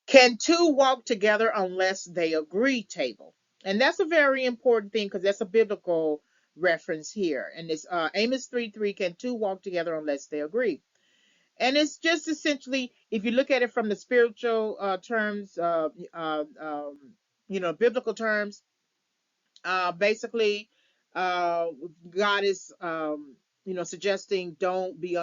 Can two walk together unless they agree table? And that's a very important thing because that's a biblical reference here. And it's Amos 3:3, can two walk together unless they agree? And it's just essentially, if you look at it from the spiritual terms, biblical terms, basically, uh, God is, suggesting don't be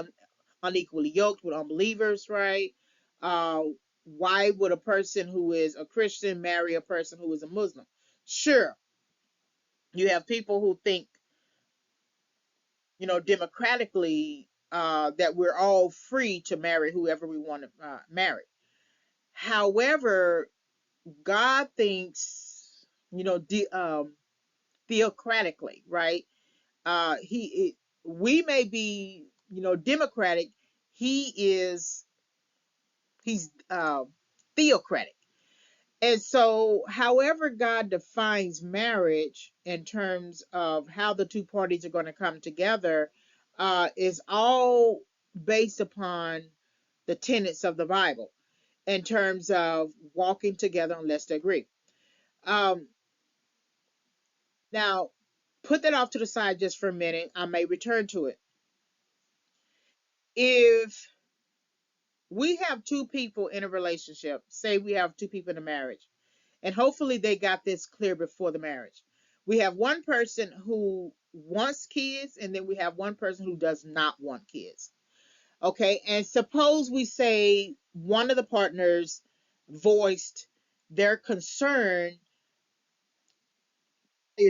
unequally yoked with unbelievers, right? Uh, why would a person who is a Christian marry a person who is a Muslim? Sure, you have people who think, democratically, that we're all free to marry whoever we want to marry. However, God thinks, theocratically, right? We may be, democratic. He's theocratic. And so, however God defines marriage in terms of how the two parties are going to come together, is all based upon the tenets of the Bible in terms of walking together unless they agree. Um, Now, put that off to the side just for a minute. I may return to it. If we have two people in a relationship, say we have two people in a marriage, and hopefully they got this clear before the marriage. We have one person who wants kids, and then we have one person who does not want kids. Okay, and suppose we say one of the partners voiced their concern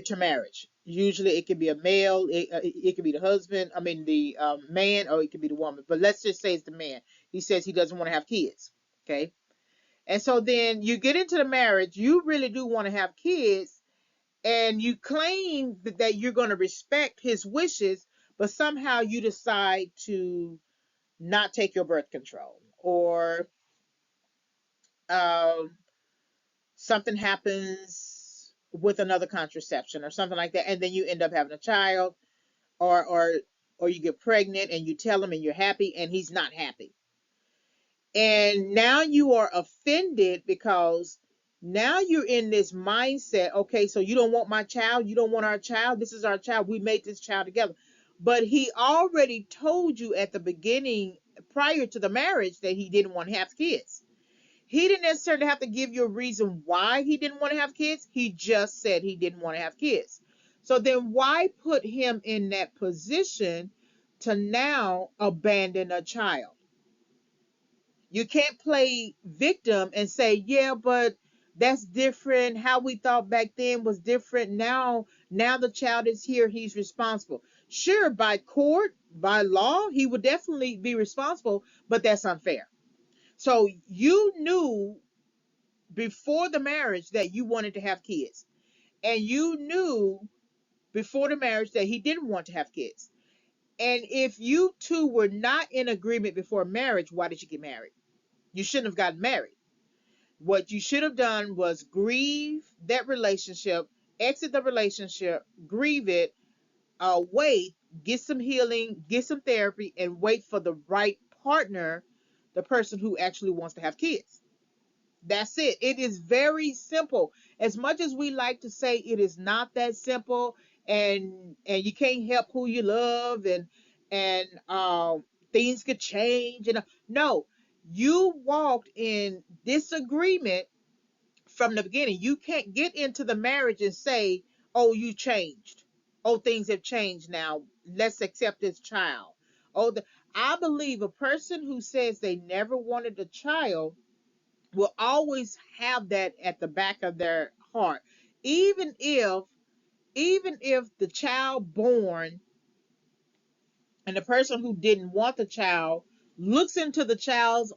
to marriage. Usually, it could be a male, it could be the husband, I mean, the man, or it could be the woman. But let's just say it's the man. He says he doesn't want to have kids. Okay. And so then you get into the marriage, you really do want to have kids, and you claim that you're going to respect his wishes, but somehow you decide to not take your birth control, or um, something happens with another contraception or something like that, and then you end up having a child, or you get pregnant and you tell him and you're happy and he's not happy. And now you are offended because now you're in this mindset, okay, so you don't want my child, you don't want our child, this is our child, we made this child together. But he already told you at the beginning, prior to the marriage, that he didn't want to have kids. He didn't necessarily have to give you a reason why he didn't want to have kids. He just said he didn't want to have kids. So then why put him in that position to now abandon a child? You can't play victim and say, yeah, but that's different. How we thought back then was different. Now the child is here. He's responsible. Sure, by court, by law, he would definitely be responsible, but that's unfair. So you knew before the marriage that you wanted to have kids, and you knew before the marriage that he didn't want to have kids. And if you two were not in agreement before marriage, why did you get married? You shouldn't have gotten married. What you should have done was grieve that relationship, exit the relationship, grieve it, wait, get some healing, get some therapy, and wait for the right partner, the person who actually wants to have kids. That's it. It is very simple. As much as we like to say it is not that simple, and you can't help who you love, and things could change. No, you walked in disagreement from the beginning. You can't get into the marriage and say, "Oh, you changed. Oh, things have changed now. Let's accept this child." Oh, I believe a person who says they never wanted a child will always have that at the back of their heart, even if the child born and the person who didn't want the child looks into the child's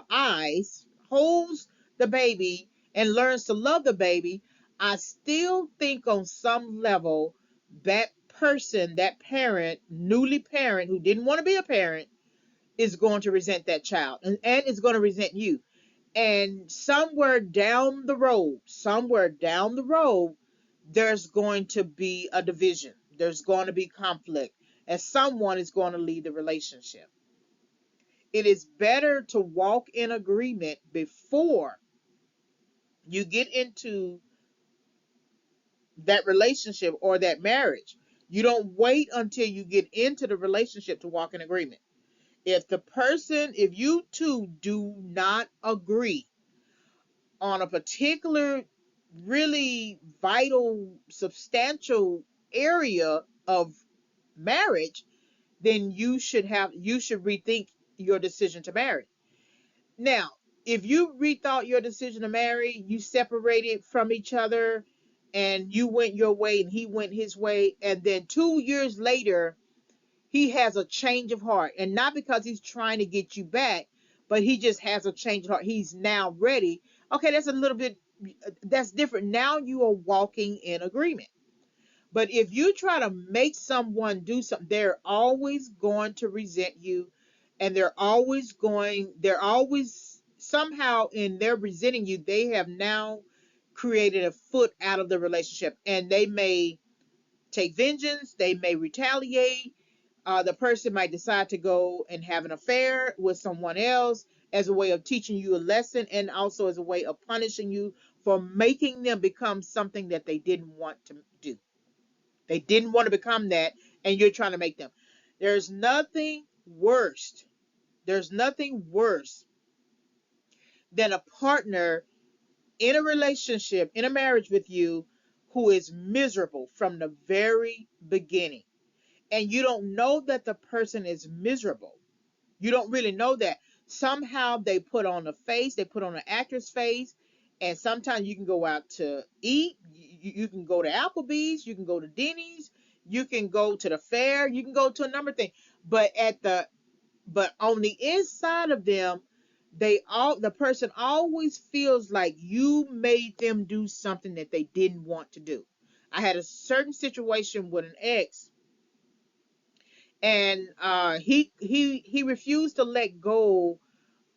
eyes, holds the baby, and learns to love the baby. I still think on some level that person, that parent, newly parent who didn't want to be a parent, is going to resent that child, and is going to resent you. And somewhere down the road, there's going to be a division. There's going to be conflict, and someone is going to leave the relationship. It is better to walk in agreement before. You get into that relationship or that marriage. You don't wait until you get into the relationship to walk in agreement. If you two do not agree on a particular, really vital, substantial area of marriage, then you should rethink your decision to marry. Now, if you rethought your decision to marry, you separated from each other and you went your way and he went his way, and then 2 years later he has a change of heart, and not because he's trying to get you back, but he just has a change of heart. He's now ready. Okay, that's different. Now you are walking in agreement. But if you try to make someone do something, they're always going to resent you, and they're always somehow in their resenting you, they have now created a foot out of the relationship, and they may take vengeance, they may retaliate. The person might decide to go and have an affair with someone else as a way of teaching you a lesson, and also as a way of punishing you for making them become something that they didn't want to do. They didn't want to become that, and you're trying to make them. There's nothing worse. There's nothing worse than a partner in a relationship, in a marriage with you, who is miserable from the very beginning. And you don't know that the person is miserable. You don't really know that. Somehow they put on a face, they put on an actor's face, and sometimes you can go out to eat. You can go to Applebee's, you can go to Denny's, you can go to the fair, you can go to a number of things. But on the inside of them, the person always feels like you made them do something that they didn't want to do. I had a certain situation with an ex, and he refused to let go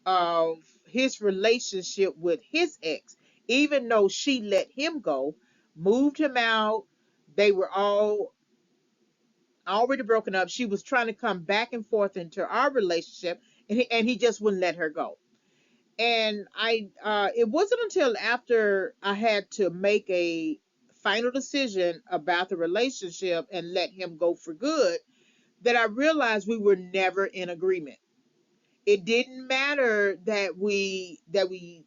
of his relationship with his ex, even though she let him go, moved him out. They were all already broken up. She was trying to come back and forth into our relationship, and he just wouldn't let her go. And it wasn't until after I had to make a final decision about the relationship and let him go for good that I realized we were never in agreement. It didn't matter that we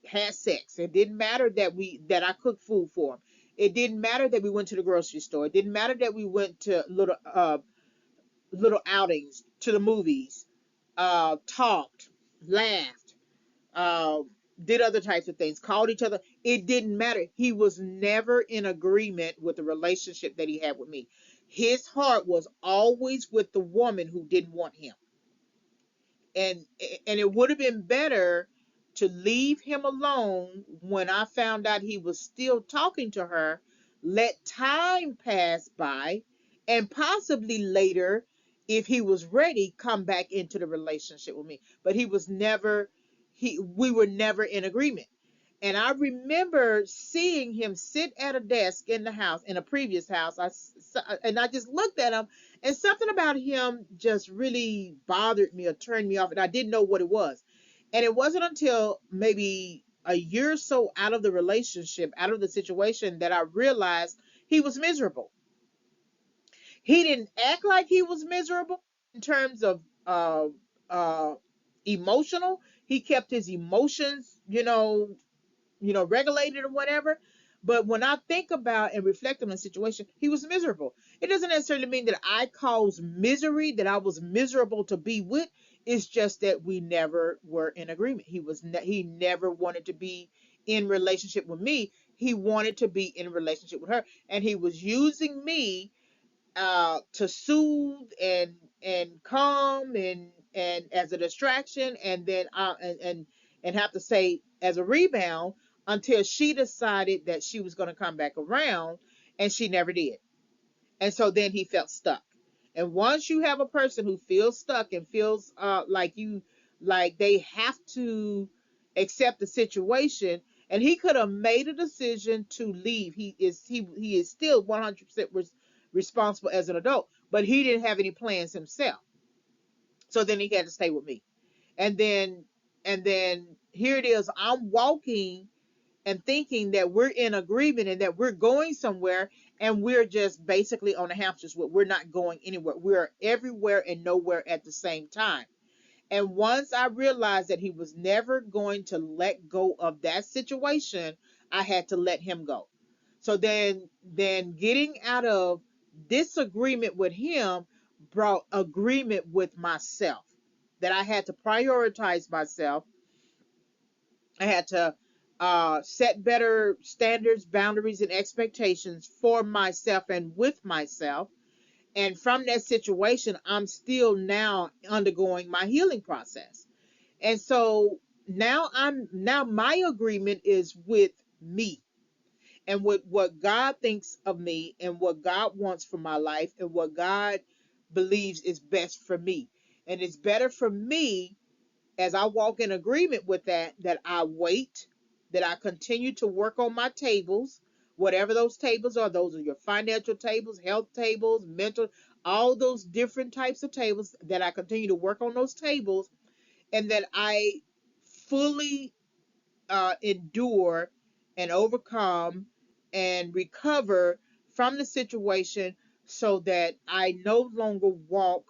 had sex. It didn't matter that I cooked food for him. It didn't matter that we went to the grocery store. It didn't matter that we went to little outings, to the movies, talked, laughed, uh, did other types of things, called each other. It didn't matter. He was never in agreement with the relationship that he had with me. His heart was always with the woman who didn't want him. and and it would have been better to leave him alone when I found out he was still talking to her, let time pass by, and possibly later, if he was ready, come back into the relationship with me. But he was never he we were never in agreement. And I remember seeing him sit at a desk in the house, in a previous house. And I just looked at him, and something about him just really bothered me or turned me off, and I didn't know what it was. And it wasn't until maybe a year or so out of the relationship, out of the situation, that I realized he was miserable. He didn't act like he was miserable in terms of uh, emotional. He kept his emotions, regulated or whatever. But when I think about and reflect on the situation, he was miserable. It doesn't necessarily mean that I caused misery, that I was miserable to be with. It's just that we never were in agreement. He never wanted to be in relationship with me. He wanted to be in relationship with her, and he was using me to soothe and calm and as a distraction, and then and have to say as a rebound, until she decided that she was going to come back around, and she never did. And so then he felt stuck. And once you have a person who feels stuck and feels like they have to accept the situation, and he could have made a decision to leave. He is still 100% responsible as an adult, but he didn't have any plans himself. So then he had to stay with me. And then here it is. I'm walking and thinking that we're in agreement and that we're going somewhere, and we're just basically on a hamster's wheel. We're not going anywhere. We're everywhere and nowhere at the same time. And once I realized that he was never going to let go of that situation, I had to let him go. So then getting out of disagreement with him brought agreement with myself, that I had to prioritize myself. I had to set better standards, boundaries, and expectations for myself and with myself. And from that situation, I'm still now undergoing my healing process. And so now my agreement is with me and with what God thinks of me and what God wants for my life and what God believes is best for me. And it's better for me, as I walk in agreement with that, that I wait, that I continue to work on my tables, whatever those tables are. Those are your financial tables, health tables, mental, all those different types of tables, that I continue to work on those tables, and that I fully endure and overcome and recover from the situation, so that I no longer walk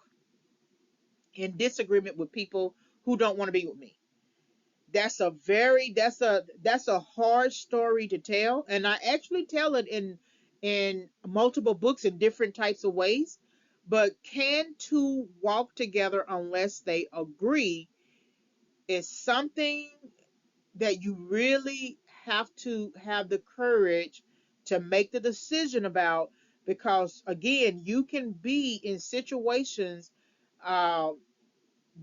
in disagreement with people who don't want to be with me. That's a hard story to tell, and I actually tell it in multiple books in different types of ways. But can two walk together unless they agree is something that you really have to have the courage to make the decision about, because again, you can be in situations uh,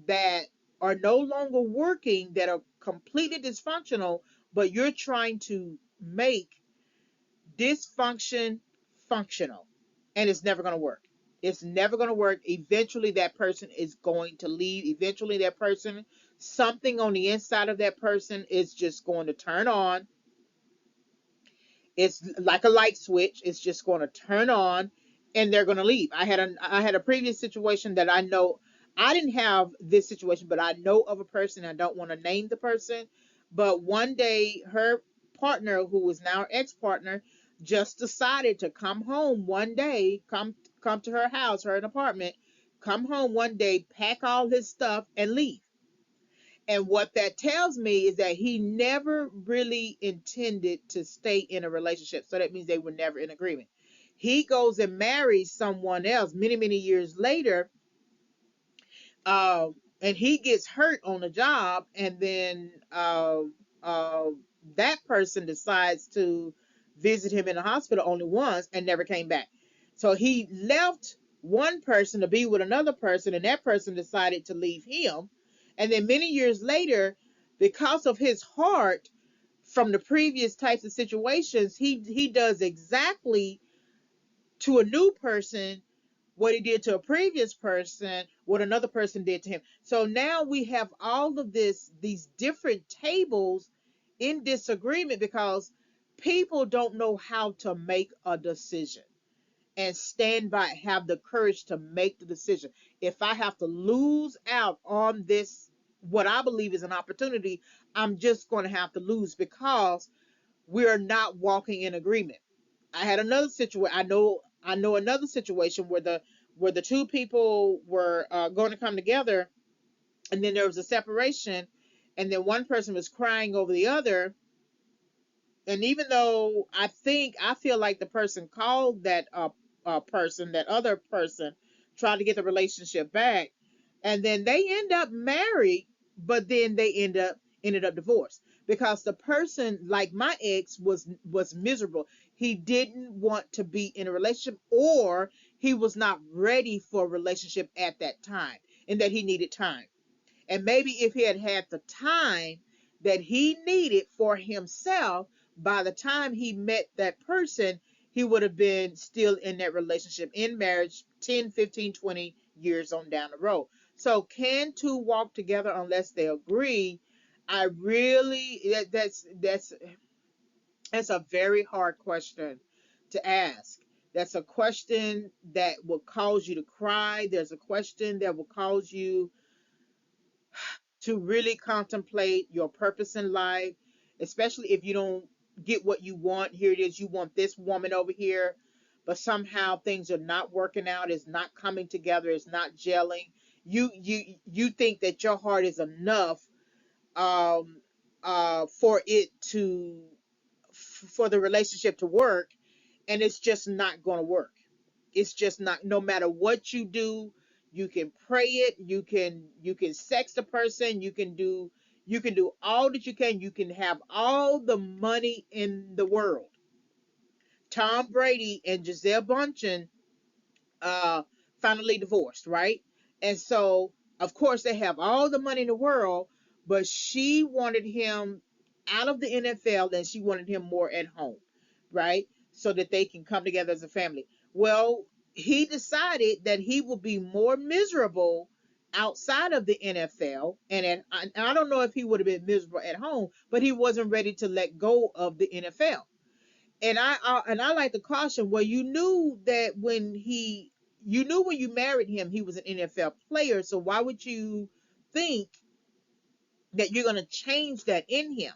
that are no longer working, that are completely dysfunctional, but you're trying to make dysfunction functional, and it's never going to work. It's never going to work. Eventually that person is going to leave. Eventually that person, something on the inside of that person is just going to turn on. It's like a light switch. It's just going to turn on, and they're going to leave. I had a previous situation that I know. I didn't have this situation, but I know of a person. I don't want to name the person, but one day her partner, who was now her ex-partner, just decided to come home one day, come to her house, her apartment, come home one day, pack all his stuff and leave. And what that tells me is that he never really intended to stay in a relationship. So that means they were never in agreement. He goes and marries someone else many, many years later, uh, and he gets hurt on the job, and then uh, that person decides to visit him in the hospital only once and never came back. So he left one person to be with another person, and that person decided to leave him. And then many years later, because of his heart from the previous types of situations, he does exactly to a new person what he did to a previous person, what another person did to him. So now we have all of these different tables in disagreement, because people don't know how to make a decision and stand by, have the courage to make the decision. If I have to lose out on this, what I believe is an opportunity, I'm just going to have to lose, because we're not walking in agreement. I had another situation. I know another situation where the two people were going to come together, and then there was a separation, and then one person was crying over the other. And even though I feel like the person called that person, that other person, tried to get the relationship back, and then they end up married, but then they ended up divorced, because the person, like my ex, was miserable. He didn't want to be in a relationship, or he was not ready for a relationship at that time, and that he needed time. And maybe if he had had the time that he needed for himself, by the time he met that person, he would have been still in that relationship, in marriage, 10, 15, 20 years on down the road. So can two walk together unless they agree? I really, that's a very hard question to ask. That's a question that will cause you to cry. There's a question that will cause you to really contemplate your purpose in life, especially if you don't. get what you want. Here it is, you want this woman over here, but somehow things are not working out, it's not coming together, it's not gelling. You think that your heart is enough um for it to for the relationship to work, and it's just not going to work. It's just not. No matter what you do, you can pray it, you can sex the person, you can do all that you can. You can have all the money in the world. Tom Brady and Giselle Bundchen uh finally divorced, right? And so of course they have all the money in the world, but she wanted him out of the NFL and she wanted him more at home, right? So that they can come together as a family. Well, he decided that he would be more miserable outside of the NFL, and I don't know if he would have been miserable at home, but he wasn't ready to let go of the NFL. And I like to caution, well, you knew when you married him he was an NFL player, so why would you think that you're going to change that in him,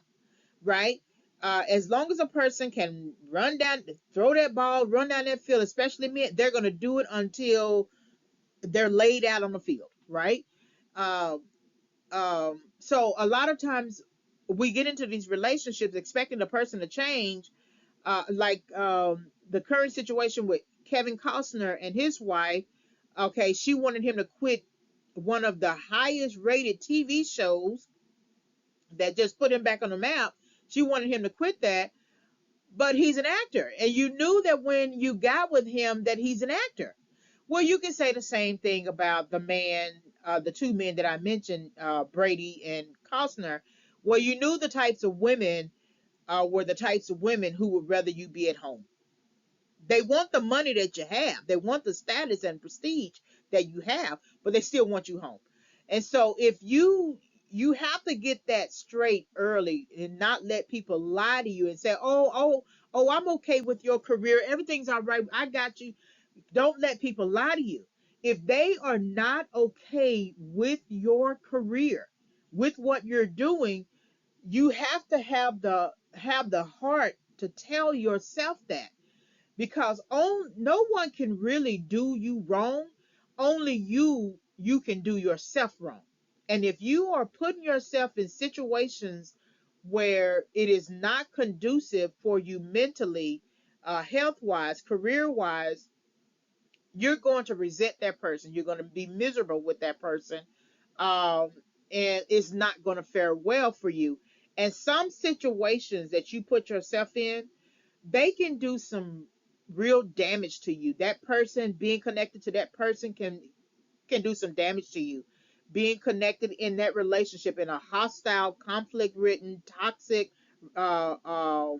right? As long as a person can run down, throw that ball, run down that field, especially men, they're going to do it until they're laid out on the field, right? Um, so a lot of times we get into these relationships expecting the person to change, like the current situation with Kevin Costner and his wife. Okay, she wanted him to quit one of the highest rated TV shows that just put him back on the map. She wanted him to quit that, but he's an actor, and you knew that when you got with him that he's an actor. Well, you can say the same thing about the two men that I mentioned, Brady and Costner. Well, you knew the types of women were the types of women who would rather you be at home. They want the money that you have. They want the status and prestige that you have, but they still want you home. And so if you have to get that straight early and not let people lie to you and say, "Oh, I'm okay with your career. Everything's all right. I got you." Don't let people lie to you. If they are not okay with your career, with what you're doing, you have to have the heart to tell yourself that, because no one can really do you wrong. Only you can do yourself wrong. And if you are putting yourself in situations where it is not conducive for you mentally, health wise, career wise, you're going to resent that person, you're going to be miserable with that person, um, and it's not going to fare well for you. And some situations that you put yourself in, they can do some real damage to you. That person, being connected to that person, can do some damage to you. Being connected in that relationship in a hostile, conflict ridden, toxic uh, uh,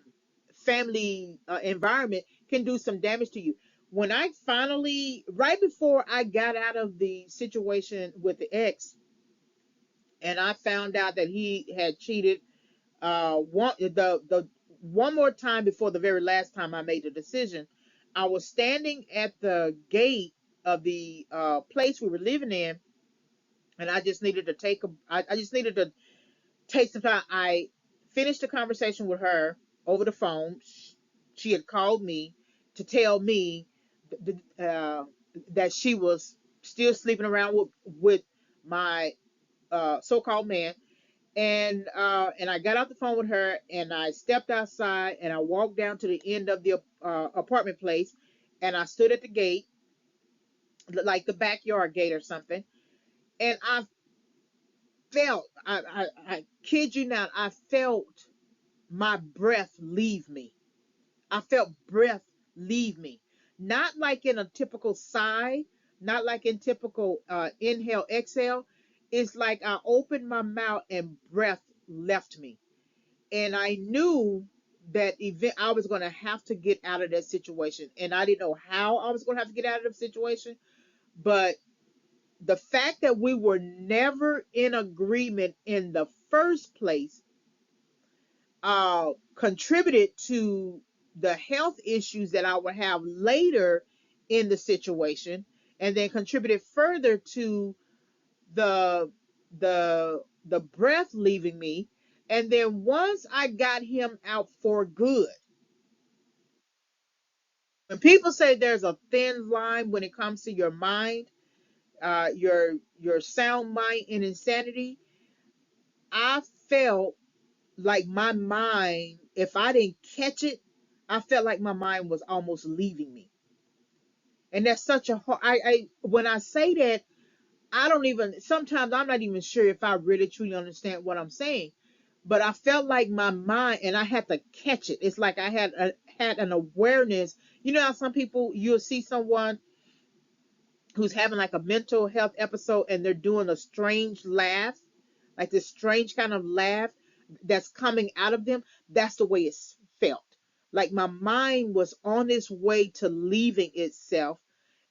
family environment can do some damage to you. When I finally, right before I got out of the situation with the ex, and I found out that he had cheated one more time before the very last time I made the decision, I was standing at the gate of the place we were living in, and I just needed to take some time. I finished the conversation with her over the phone. She had called me to tell me that she was still sleeping around with my so-called man, and I got off the phone with her, and I stepped outside, and I walked down to the end of the apartment place, and I stood at the gate, like the backyard gate or something, and I kid you not, I felt my breath leave me. I felt breath leave me, not like in a typical sigh, not like in typical inhale exhale. It's like I opened my mouth and breath left me, and I knew that I was going to have to get out of that situation, and I didn't know how I was going to have to get out of the situation. But the fact that we were never in agreement in the first place contributed to the health issues that I would have later in the situation, and then contributed further to the the breath leaving me. And then once I got him out for good, when people say there's a thin line when it comes to your mind, your sound mind and insanity, I felt like my mind, if I didn't catch it, I felt like my mind was almost leaving me. And that's such a hard, when I say that, I don't even, sometimes I'm not even sure if I really truly understand what I'm saying. But I felt like my mind, and I had to catch it. It's like I had an awareness. You know how some people, you'll see someone who's having like a mental health episode and they're doing a strange laugh, like this strange kind of laugh that's coming out of them. That's the way it felt. Like my mind was on its way to leaving itself,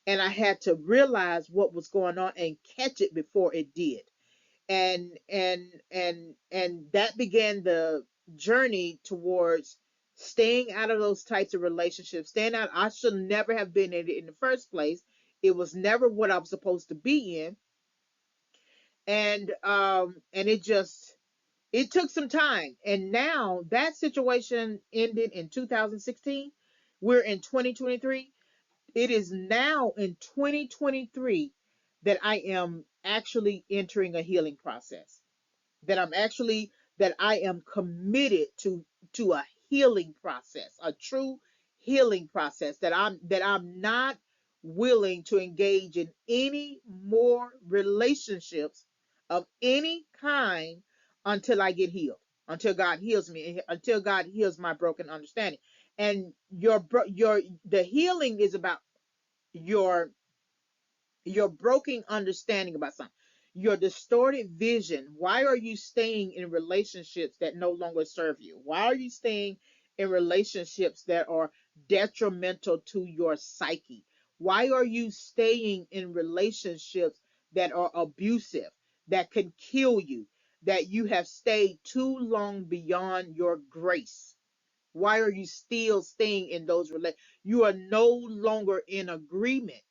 and I had to realize what was going on and catch it before it did. And that began the journey towards staying out of those types of relationships. Staying out, I should never have been in it in the first place. It was never what I was supposed to be in. And it just, it took some time. And now that situation ended in 2016. We're in 2023. It is now in 2023 that I am actually entering a healing process. That I'm actually, that I am committed to a healing process, a true healing process, that I'm not willing to engage in any more relationships of any kind until I get healed, until God heals me, until God heals my broken understanding. And your the healing is about your your broken understanding about something, your distorted vision. Why are you staying in relationships that no longer serve you? Why are you staying in relationships that are detrimental to your psyche? Why are you staying in relationships that are abusive, that can kill you, that you have stayed too long beyond your grace? Why are you still staying in those relationships? You are no longer in agreement,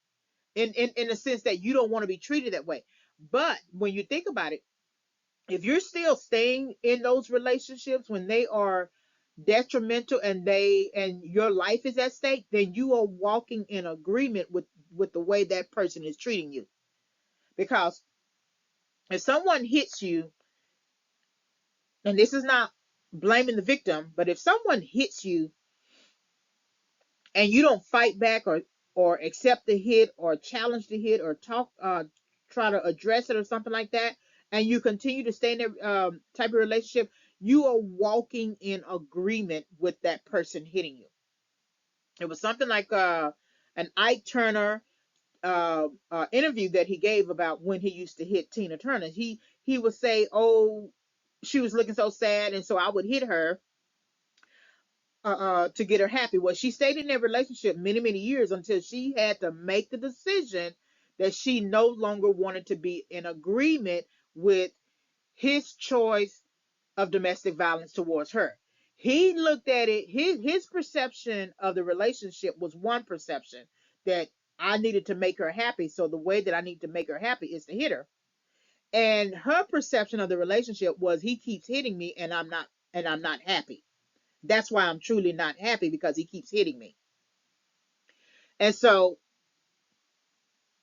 in the sense that you don't want to be treated that way. But when you think about it, if you're still staying in those relationships when they are detrimental and your life is at stake, then you are walking in agreement with the way that person is treating you. Because if someone hits you, and this is not blaming the victim, but if someone hits you and you don't fight back, or accept the hit, or challenge the hit, or try to address it or something like that, and you continue to stay in that type of relationship, you are walking in agreement with that person hitting you. It was something like an Ike Turner interview that he gave about when he used to hit Tina Turner. He would say, "Oh, she was looking so sad, and so I would hit her to get her happy." Well, she stayed in that relationship many, many years until she had to make the decision that she no longer wanted to be in agreement with his choice of domestic violence towards her. He looked at it, his perception of the relationship was one perception, that I needed to make her happy. So the way that I need to make her happy is to hit her. And her perception of the relationship was, he keeps hitting me and I'm not happy. That's why I'm truly not happy, because he keeps hitting me. And so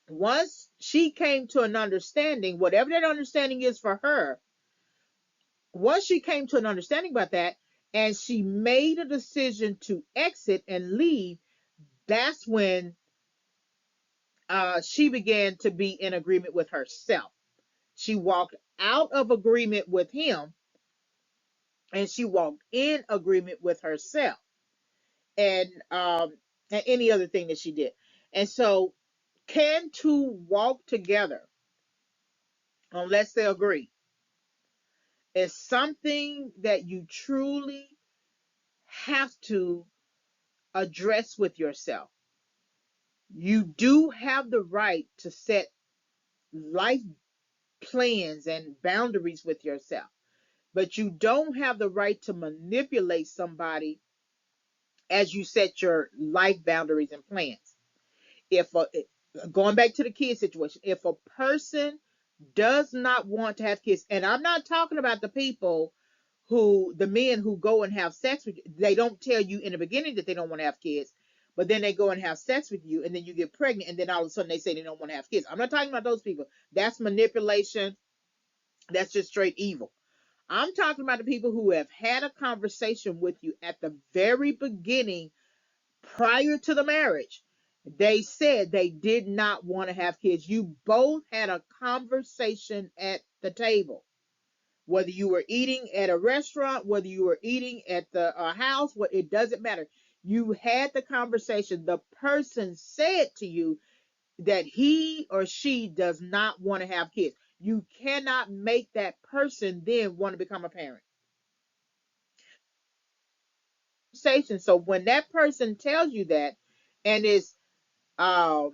once she came to an understanding, whatever that understanding is for her, once she came to an understanding about that, and she made a decision to exit and leave, that's when she began to be in agreement with herself. She walked out of agreement with him, and she walked in agreement with herself, and and any other thing that she did. And so, can two walk together unless they agree? Is something that you truly have to address with yourself. You do have the right to set life plans and boundaries with yourself, but you don't have the right to manipulate somebody as you set your life boundaries and plans. If a, Going back to the kid situation, if a person does not want to have kids, and I'm not talking about the people who the men who go and have sex with you, they don't tell you in the beginning that they don't want to have kids, but then they go and have sex with you, and then you get pregnant, and then all of a sudden they say they don't want to have kids. I'm not talking about those people. That's manipulation. That's just straight evil. I'm talking about the people who have had a conversation with you at the very beginning prior to the marriage. They said they did not want to have kids. You both had a conversation at the table, whether you were eating at a restaurant, whether you were eating at the house, what it doesn't matter. You had the conversation. The person said to you that he or she does not want to have kids. You cannot make that person then want to become a parent. So when that person tells you that, and um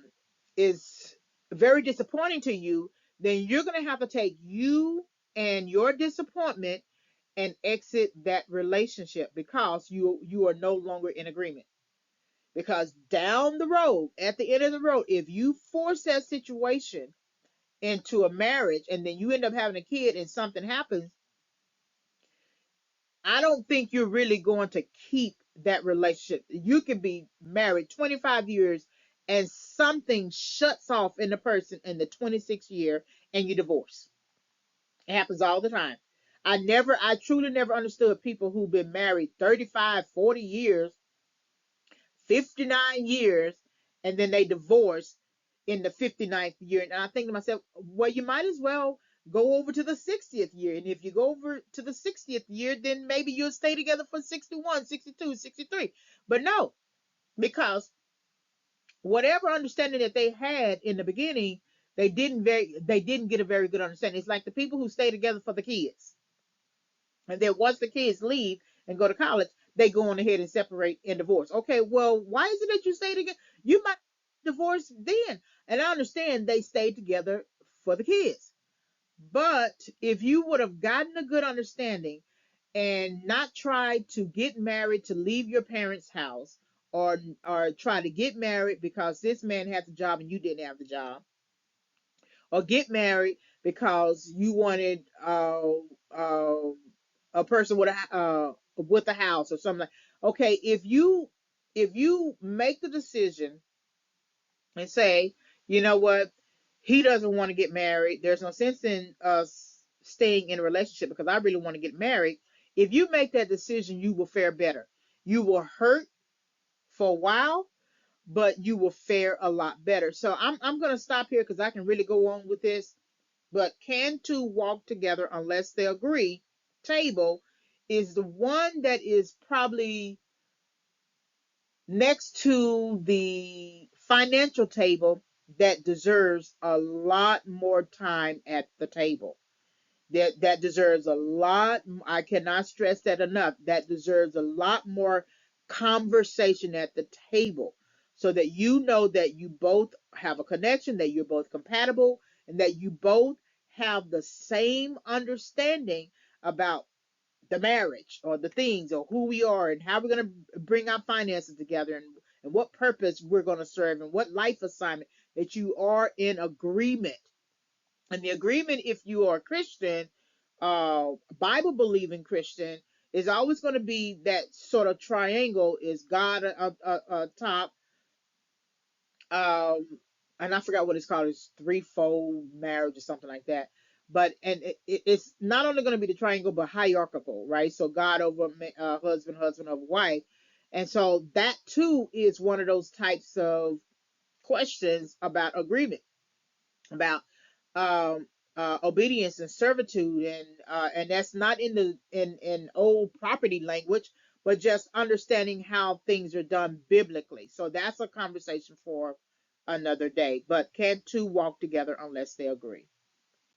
is very disappointing to you, then you're going to have to take you and your disappointment and exit that relationship, because you are no longer in agreement. Because down the road, at the end of the road, if you force that situation into a marriage and then you end up having a kid and something happens, I don't think you're really going to keep that relationship. You can be married 25 years and something shuts off in the person in the 26th year and you divorce. It happens all the time. I truly never understood people who've been married 35, 40 years, 59 years, and then they divorce in the 59th year. And I think to myself, well, you might as well go over to the 60th year. And if you go over to the 60th year, then maybe you'll stay together for 61, 62, 63. But no, because whatever understanding that they had in the beginning, they didn't get a very good understanding. It's like the people who stay together for the kids. And then once the kids leave and go to college, they go on ahead and separate and divorce. Okay, well, why is it that you stay together? You might divorce then. And I understand they stayed together for the kids. But if you would have gotten a good understanding and not tried to get married to leave your parents' house, or try to get married because this man has a job and you didn't have the job, or get married because you wanted a person with a house or something like. Okay, if you make the decision and say, you know what, he doesn't want to get married. There's no sense in us staying in a relationship because I really want to get married. If you make that decision, you will fare better. You will hurt for a while, but you will fare a lot better. So I'm gonna stop here because I can really go on with this. But can two walk together unless they agree? Table is the one that is probably next to the financial table that deserves a lot more time at the table. That deserves a lot. I cannot stress that enough. That deserves a lot more conversation at the table, so that you know that you both have a connection, that you're both compatible, and that you both have the same understanding about the marriage or the things or who we are and how we're going to bring our finances together, and what purpose we're going to serve and what life assignment, that you are in agreement. And the agreement, if you are a Christian, Bible believing Christian, is always going to be that sort of triangle: is God a top, um, and I forgot what it's called. It's threefold marriage or something like that. But and it's not only going to be the triangle, but hierarchical, right? So God over husband, husband over wife, and so that too is one of those types of questions about agreement, about um, obedience and servitude, and that's not in the in old property language, but just understanding how things are done biblically. So that's a conversation for another day. But can two walk together unless they agree?